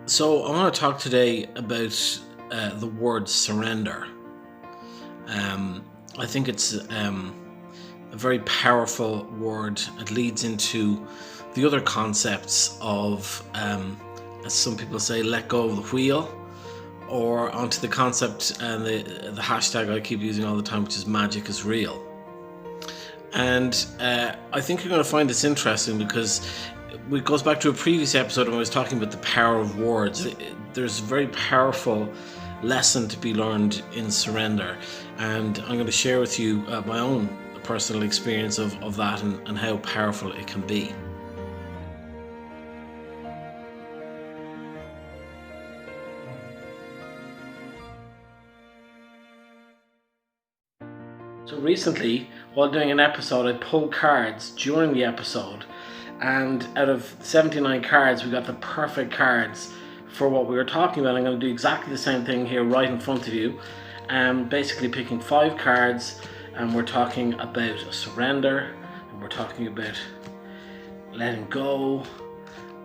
So, I want to talk today about the word surrender. Um, I think it's a very powerful word. It leads into the other concepts of, as some people say, let go of the wheel, or onto the concept and the hashtag I keep using all the time, which is magic is real. And I think you're going to find this interesting because it goes back to a previous episode when I was talking about the power of words. There's a very powerful lesson to be learned in surrender, and I'm going to share with you my own personal experience of that and how powerful it can be. So recently, while doing an episode, I pulled cards during the episode, and out of 79 cards, we got the perfect cards for what we were talking about. I'm going to do exactly the same thing here right in front of you. Basically picking 5 cards, and we're talking about surrender, and we're talking about letting go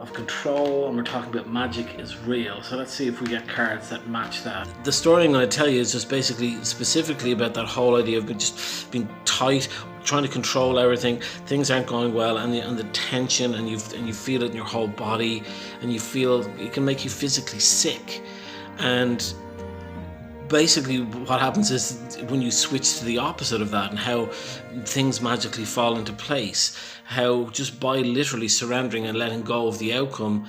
of control, and we're talking about magic is real. So let's see if we get cards that match that. The story I'm going to tell you is just basically specifically about that whole idea of just being tight, trying to control everything. Things aren't going well, and the tension, and you feel it in your whole body, and you feel it can make you physically sick. And basically what happens is when you switch to the opposite of that, and how things magically fall into place, how just by literally surrendering and letting go of the outcome,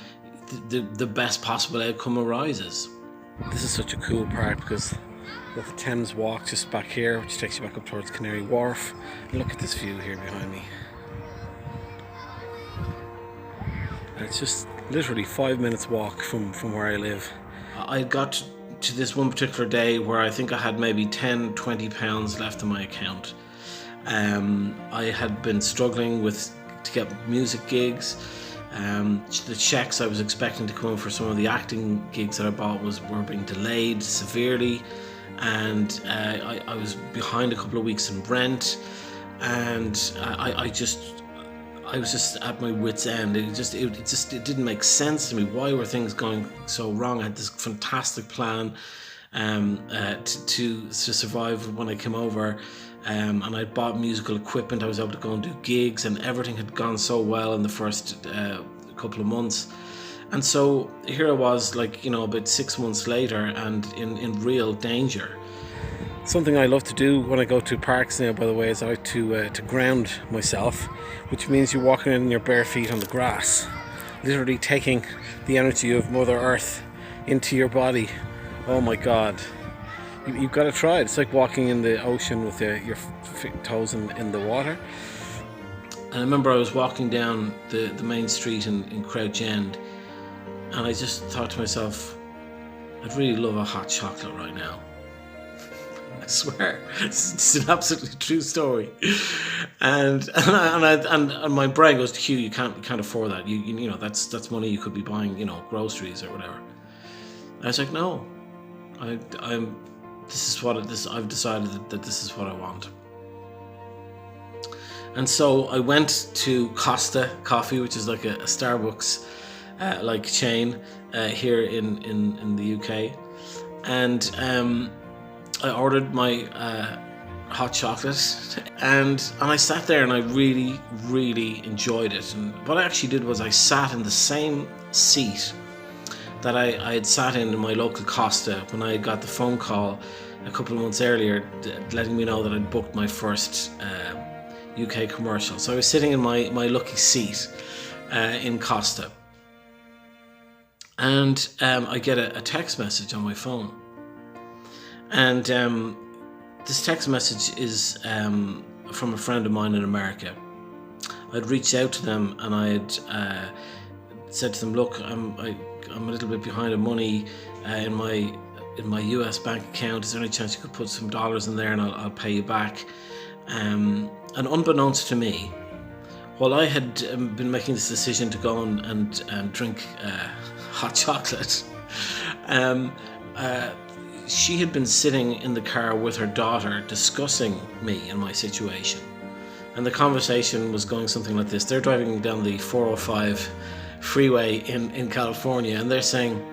the best possible outcome arises. This is such a cool part because the Thames Walk just back here, which takes you back up towards Canary Wharf. And look at this view here behind me. And it's just literally 5 minutes walk from where I live. I got to this one particular day where I think I had maybe 10-20 pounds left in my account. I had been struggling to get music gigs. The checks I was expecting to come in for some of the acting gigs that I bought were being delayed severely, and I was behind a couple of weeks in rent, and I was just at my wit's end. It didn't make sense to me. Why were things going so wrong? I had this fantastic plan to survive when I came over, and I bought musical equipment. I was able to go and do gigs, and everything had gone so well in the first couple of months. And so here I was, about 6 months later, and in real danger. Something I love to do when I go to parks now, by the way, is I like to ground myself, which means you're walking in your bare feet on the grass, literally taking the energy of Mother Earth into your body. Oh my God. You've got to try it. It's like walking in the ocean with your toes in the water. And I remember I was walking down the main street in Crouch End, and I just thought to myself, I'd really love a hot chocolate right now. I swear, it's an absolutely true story. And my brain goes, Hugh, you can't afford that. You know that's money you could be buying, groceries or whatever. And I was like, no, I've decided that this is what I want. And so I went to Costa Coffee, which is like a Starbucks like chain here in the UK, and I ordered my hot chocolate, and I sat there, and I really, really enjoyed it. And what I actually did was I sat in the same seat that I had sat in my local Costa when I got the phone call a couple of months earlier letting me know that I'd booked my first UK commercial. So I was sitting in my lucky seat in Costa, and I get a text message on my phone. And this text message is from a friend of mine in America. I'd reached out to them, and I had said to them, look, I'm a little bit behind on money in my US bank account. Is there any chance you could put some dollars in there, and I'll pay you back? And unbeknownst to me, while I had been making this decision to go and drink hot chocolate, she had been sitting in the car with her daughter discussing me and my situation. And the conversation was going something like this. They're driving down the 405 freeway in California, and they're saying,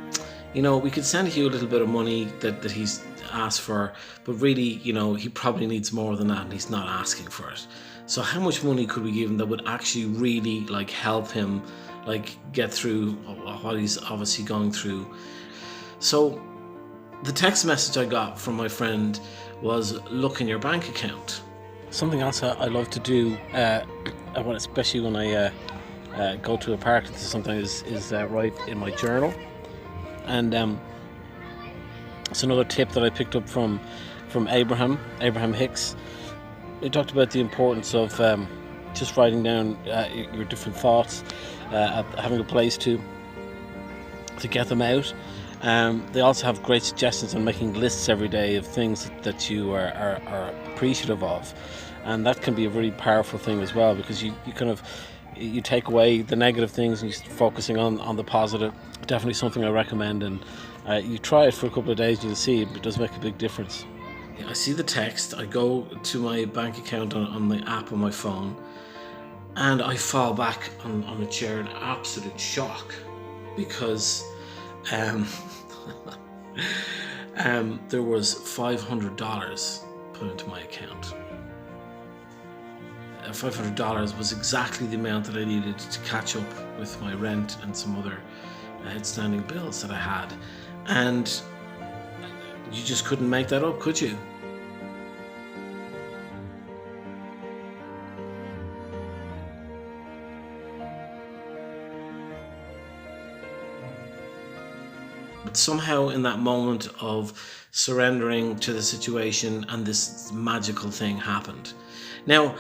we could send you a little bit of money that he's asked for, but really, he probably needs more than that, and he's not asking for it. So how much money could we give him that would actually really help him get through what he's obviously going through? So the text message I got from my friend was, look in your bank account. Something else I love to do, especially when I go to a park or something, is write in my journal. And it's another tip that I picked up from Abraham Hicks. He talked about the importance of just writing down your different thoughts, having a place to get them out. They also have great suggestions on making lists every day of things that you are appreciative of, and that can be a really powerful thing as well, because you take away the negative things and you're focusing on the positive. Definitely something I recommend, and you try it for a couple of days and you'll see it does make a big difference. I see the text, I go to my bank account on the app on my phone, and I fall back on a chair in absolute shock, because there was $500 put into my account. $500 was exactly the amount that I needed to catch up with my rent and some other outstanding bills that I had. And you just couldn't make that up, could you? But somehow in that moment of surrendering to the situation, and this magical thing happened. Now,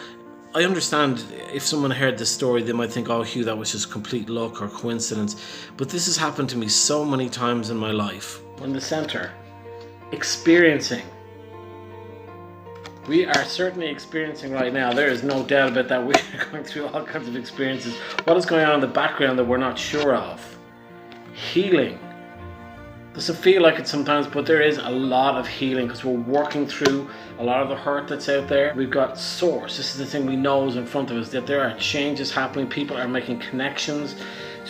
I understand if someone heard this story, they might think, oh, Hugh, that was just complete luck or coincidence. But this has happened to me so many times in my life. In the center, experiencing. We are certainly experiencing right now. There is no doubt about that. We are going through all kinds of experiences. What is going on in the background that we're not sure of? Healing. Doesn't feel like it sometimes, but there is a lot of healing because we're working through a lot of the hurt that's out there. We've got source. This is the thing we know is in front of us, that there are changes happening. People are making connections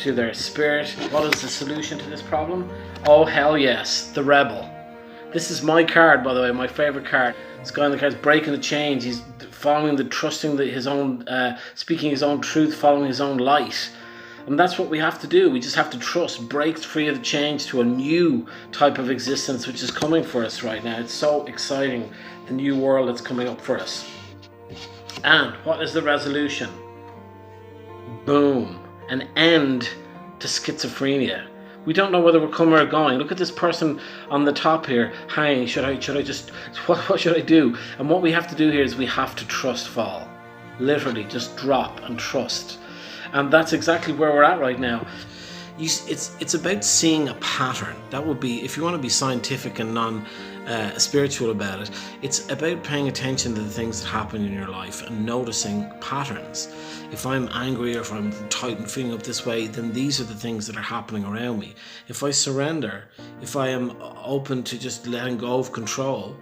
to their spirit. What is the solution to this problem? Oh, hell yes, the rebel. This is my card, by the way, my favorite card. This guy on the card is breaking the chains. He's following his own, speaking his own truth, following his own light. And that's what we have to do. We just have to trust, break free of the change to a new type of existence which is coming for us right now. It's so exciting, the new world that's coming up for us. And what is the resolution? Boom. An end to schizophrenia. We don't know whether we're coming or going. Look at this person on the top here. Hi, should I just, what should I do? And what we have to do here is we have to trust fall. Literally, just drop and trust. And that's exactly where we're at right now. It's about seeing a pattern. That would be, if you want to be scientific and non-spiritual about it, it's about paying attention to the things that happen in your life and noticing patterns. If I'm angry or if I'm tight and feeling up this way, then these are the things that are happening around me. If I surrender, if I am open to just letting go of control,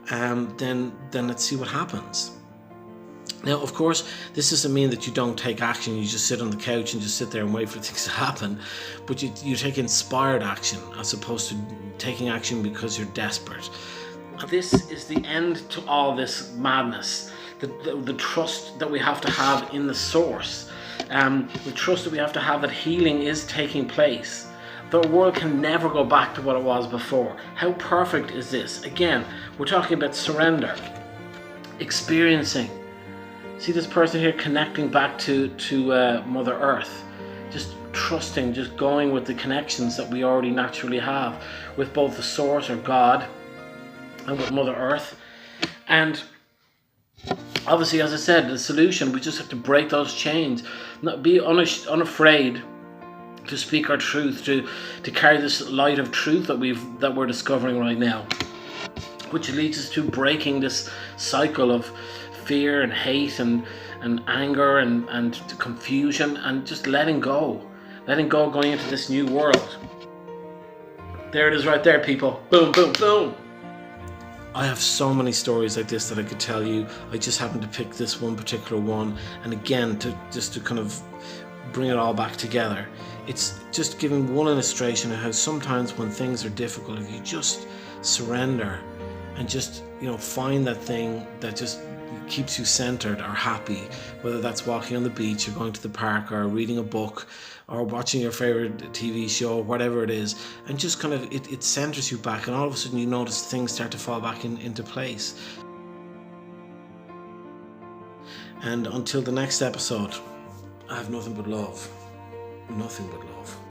then let's see what happens. Now, of course, this doesn't mean that you don't take action, you just sit on the couch and just sit there and wait for things to happen, but you take inspired action as opposed to taking action because you're desperate. This is the end to all this madness, the trust that we have to have in the source, the trust that we have to have that healing is taking place. The world can never go back to what it was before. How perfect is this? Again, we're talking about surrender, experiencing. See this person here connecting back to Mother Earth, just trusting, just going with the connections that we already naturally have with both the source or God and with Mother Earth. And obviously, as I said, the solution, we just have to break those chains, not be unafraid to speak our truth, to carry this light of truth that we're discovering right now, which leads us to breaking this cycle of fear and hate and anger and confusion, and just letting go, going into this new world. There it is right there, people. Boom, boom, boom. I have so many stories like this that I could tell you. I just happened to pick this one particular one, and again, to kind of bring it all back together. it's just giving one illustration of how sometimes when things are difficult, if you just surrender and just, find that thing that just keeps you centered or happy, whether that's walking on the beach or going to the park or reading a book or watching your favorite TV show, whatever it is, and just kind of it centers you back, and all of a sudden you notice things start to fall back into place. And until the next episode, I have nothing but love. Nothing but love.